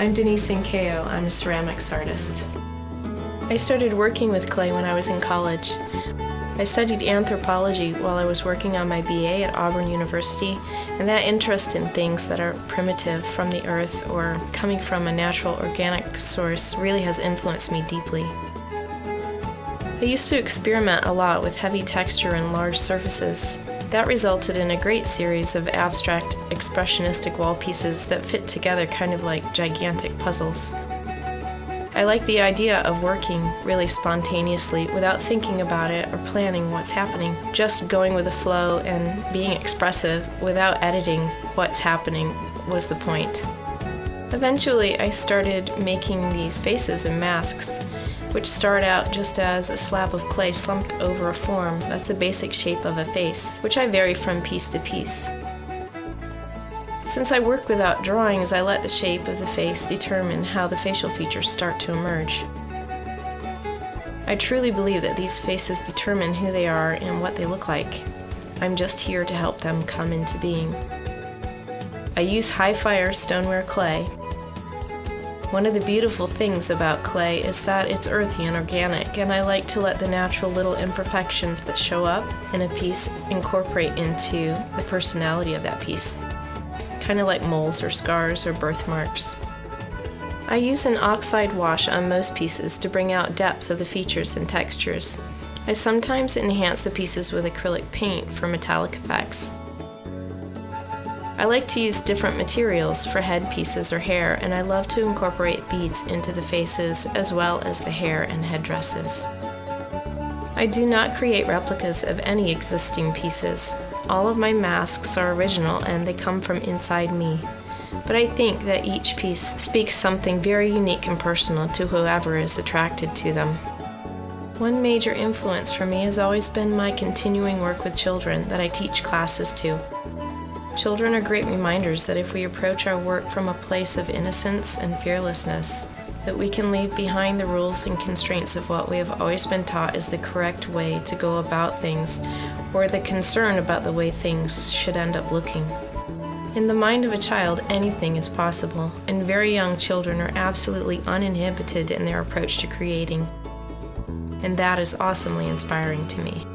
I'm Denise Incao. I'm a ceramics artist. I started working with clay when I was in college. I studied anthropology while I was working on my BA at Auburn University, and that interest in things that are primitive from the earth or coming from a natural organic source really has influenced me deeply. I used to experiment a lot with heavy texture and large surfaces. That resulted in a great series of abstract, expressionistic wall pieces that fit together kind of like gigantic puzzles. I like the idea of working really spontaneously without thinking about it or planning what's happening, just going with the flow and being expressive without editing what's happening was the point. Eventually, I started making these faces and masks, which start out just as a slab of clay slumped over a form that's a basic shape of a face, which I vary from piece to piece. Since I work without drawings, I let the shape of the face determine how the facial features start to emerge. I truly believe that these faces determine who they are and what they look like. I'm just here to help them come into being. I use high-fire stoneware clay. One of the beautiful things about clay is that it's earthy and organic, and I like to let the natural little imperfections that show up in a piece incorporate into the personality of that piece, kind of like moles or scars or birthmarks. I use an oxide wash on most pieces to bring out depth of the features and textures. I sometimes enhance the pieces with acrylic paint for metallic effects. I like to use different materials for head pieces or hair, and I love to incorporate beads into the faces as well as the hair and headdresses. I do not create replicas of any existing pieces. All of my masks are original and they come from inside me. But I think that each piece speaks something very unique and personal to whoever is attracted to them. One major influence for me has always been my continuing work with children that I teach classes to. Children are great reminders that if we approach our work from a place of innocence and fearlessness, that we can leave behind the rules and constraints of what we have always been taught is the correct way to go about things, or the concern about the way things should end up looking. In the mind of a child, anything is possible, and very young children are absolutely uninhibited in their approach to creating. And that is awesomely inspiring to me.